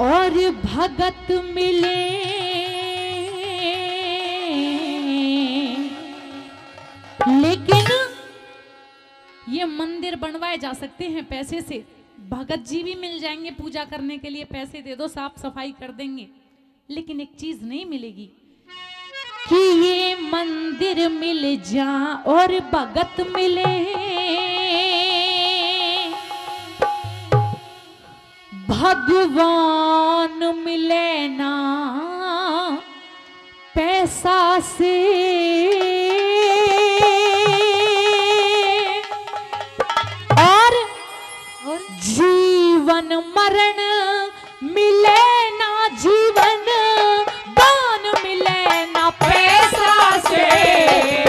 और भगत मिले लेकिन ये मंदिर बनवाए जा सकते हैं पैसे से, भगत जी भी मिल जाएंगे पूजा करने के लिए, पैसे दे दो साफ सफाई कर देंगे, लेकिन एक चीज नहीं मिलेगी कि ये मंदिर मिल जा और भगत मिले, भगवान मिले ना पैसा से, और जीवन मरण मिले ना, जीवन दान मिले ना पैसा से।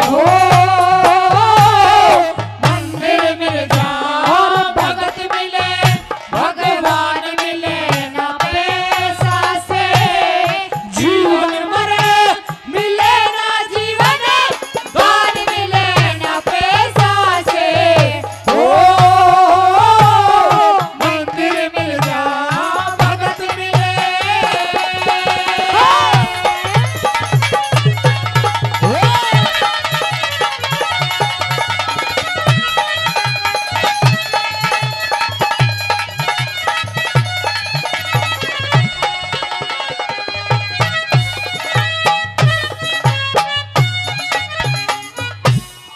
हो मंदिर मिल जा और भगत मिले, भगवान मिले ना पैसा से, जीवन मरे मिले ना, जीवन दान मिले ना पैसा से। ओ मंदिर मिल जा भगत मिले।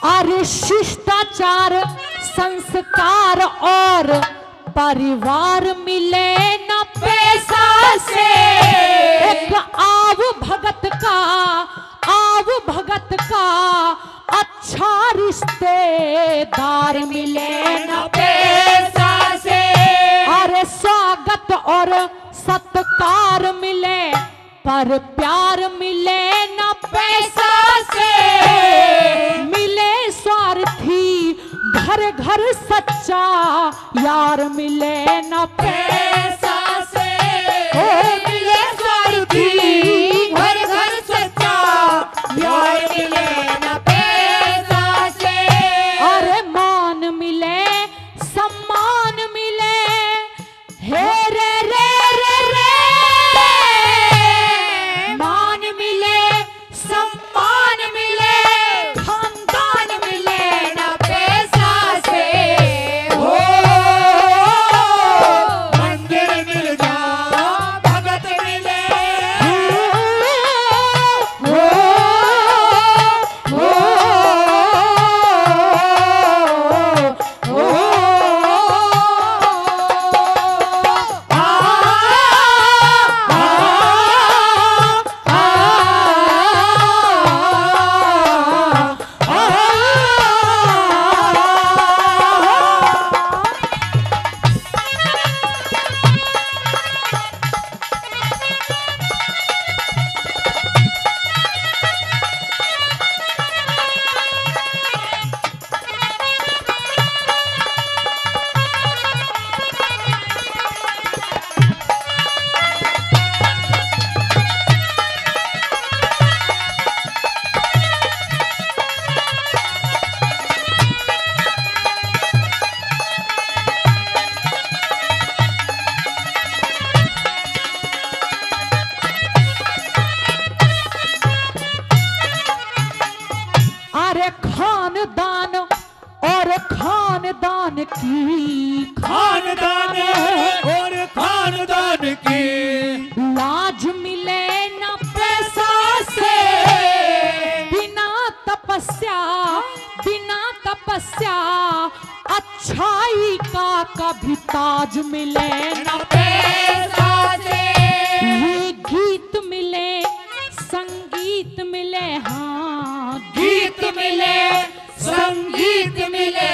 अरे शिष्टाचार संस्कार और परिवार मिले न पैसा से, एक आव भगत का अच्छा रिश्तेदार मिले न पैसा से, अरे स्वागत और सत्कार मिले पर प्यार मिले न पैसा से, मिले स्वार्थी घर घर सच्चा यार मिले न पैसा से, मिले स्वार्थी घर घर सच्चा यार मिले ना पैसा से। अरे मान मिले सम्मान मिले, हे रे रे रे रे, मान मिले सम्मान मिले, खानदान मिले ना पैसा से। हो मंदिर मिल जा भगत मिले। हो अरे खानदान और खानदान की खानदान और खानदान की लाज मिले न पैसा से, बिना तपस्या अच्छाई का कभी ताज मिले ना पैसा से। ये गीत मिले संगीत मिले, हाँ गीत मिले संगीत मिले,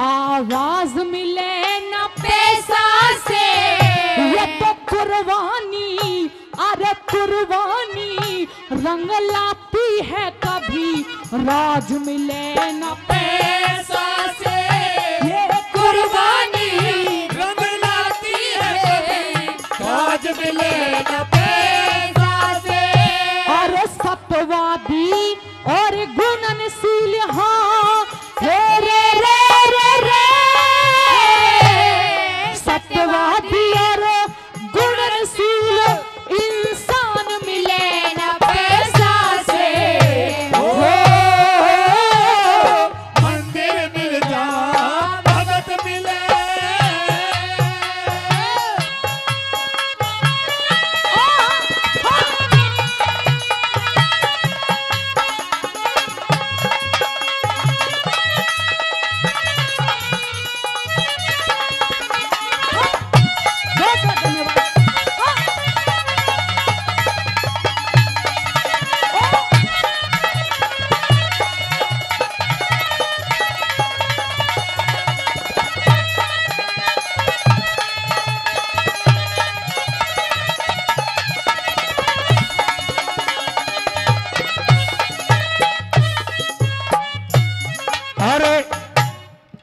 आवाज मिले न पैसा से, ये तो कुर्बानी अरे कुर्बानी रंग लाती है कभी, राज मिले न पैसा से। ये कुर्बानी रंग लाती है कभी, ताज मिले ना पैसा से। अरे सत्यवादी और गुणनशील, हाँ हे रे रे रे रे, सत्यवादी और गुणनशील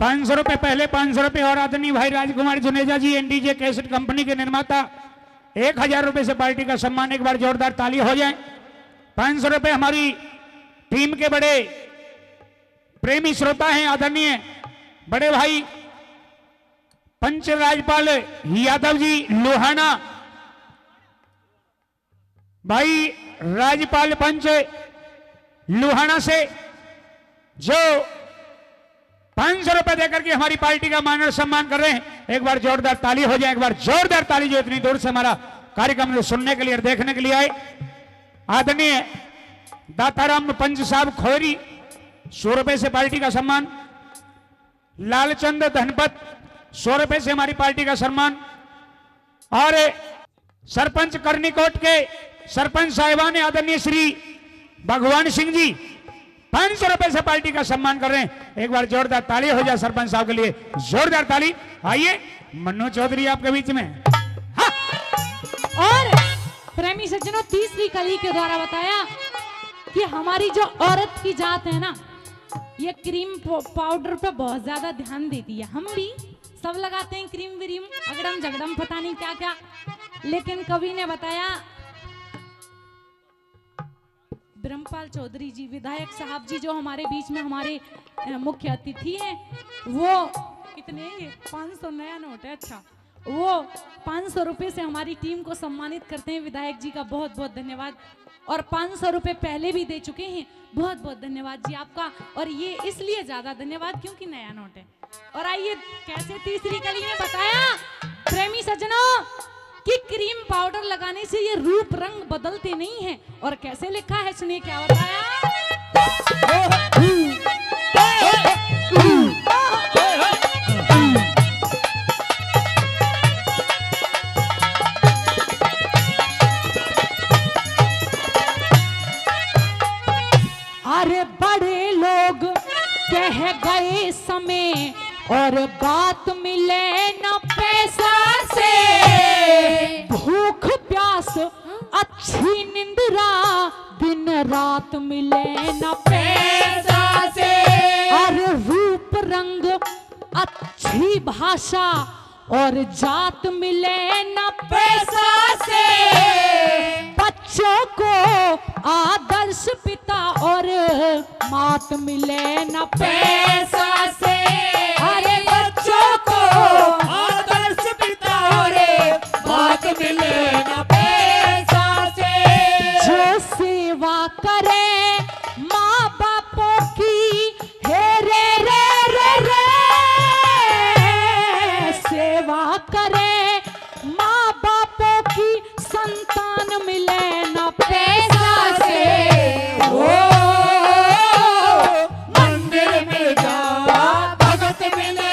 500 रुपए पहले, 500 रुपए और आदरणीय भाई राजकुमार जुनेजा जी एनडीजे कैसेट कंपनी के निर्माता 1000 रुपए से पार्टी का सम्मान। एक बार जोरदार ताली हो जाए। 500 रुपए हमारी टीम के बड़े प्रेमी श्रोता हैं आदरणीय बड़े भाई पंच राजपाल यादव जी लोहाना, भाई राजपाल पंच लोहाना से जो 500 रुपए देकर के हमारी पार्टी का मान और सम्मान कर रहे हैं। एक बार जोरदार ताली हो जाए, एक बार जोरदार ताली जो इतनी दूर से हमारा कार्यक्रम सुनने के लिए और देखने के लिए आए। आदरणीय दाताराम पंच साहब खोरी 100 रुपए से पार्टी का सम्मान। लालचंद धनपत 100 रुपए से हमारी पार्टी का सम्मान। और सरपंच करनीकोट के सरपंच साहिबान आदरणीय श्री भगवान सिंह जी 500 रुपए से पार्टी का सम्मान कर रहे हैं। एक बार जोरदार ताली हो जाए सरपंच साहब के लिए, जोरदार ताली। आइए मन्नू चौधरी आपके बीच में। हाँ। और प्रेमी सज्जनों, तीसरी कली के द्वारा बताया कि हमारी जो औरत की जात है ना, ये क्रीम पाउडर पे बहुत ज्यादा ध्यान देती है। हम भी सब लगाते हैं क्रीम व्रीम, अगड़म झगड़म पता नहीं क्या क्या, लेकिन कवि ने बताया, ब्रह्मपाल चौधरी जी विधायक साहब जी जो हमारे बीच में हमारे मुख्य अतिथि हैं, वो कितने 500 नया नोट है। अच्छा, वो 500 रुपए से हमारी टीम को सम्मानित करते हैं। विधायक जी का बहुत बहुत धन्यवाद। और 500 रुपए पहले भी दे चुके हैं, बहुत बहुत धन्यवाद जी आपका। और ये इसलिए ज्यादा धन्यवाद क्योंकि नया नोट है। और आइए कैसे तीसरी कली में बताया प्रेमी सज्जनों कि क्रीम पाउडर लगाने से ये रूप रंग बदलते नहीं हैं। और कैसे लिखा है सुनिए क्या बताया। अरे बड़े लोग कह गए समय और बात मिले न पैसा से, भूख प्यास अच्छी निंद्रा दिन रात मिले न पैसा से। और रूप रंग अच्छी भाषा और जात मिले न पैसा से, बच्चों को आदर्श पिता और मात मिले न पैसा से। अरे बच्चों को आदर्श पिता और मात मिले न पैसा से। जो सेवा करे माँ बापों की हे रे रे रे रे, सेवा करे माँ बापों की संतान मिले न पैसा से। मंदिर मिल जा भगत मिले।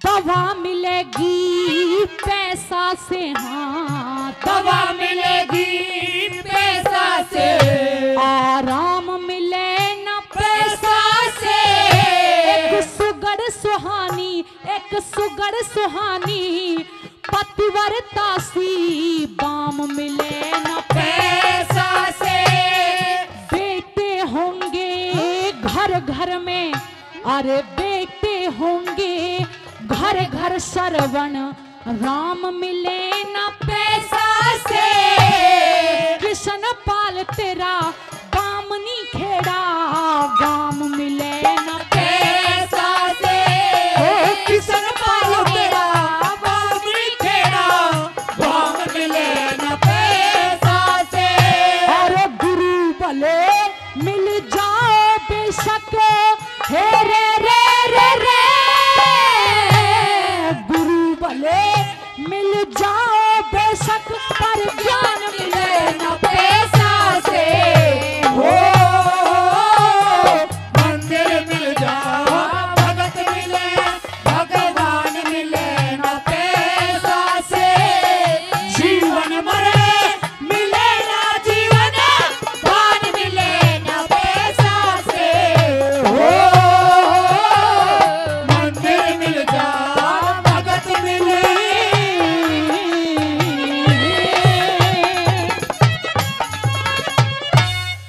दवा मिलेगी पैसा से, हाँ दवा मिलेगी पैसा से, आराम मिले न पैसा से। एक सुगड़ सुहानी, एक सुगड़ सुहानी पतिव्रता सी बाम मिले न पैसा से। बेटे होंगे घर घर में, अरे बेटे होंगे घर घर श्रवण राम मिले न पैसा से। कृष्ण पाल तेरा बामनी खेड़ा गाम मिले न पैसा से। कृष्ण पाल तेरा बामनी खेड़ा गाम मिले न पैसा से। और गुरु भले मिल जाओ बेशक हे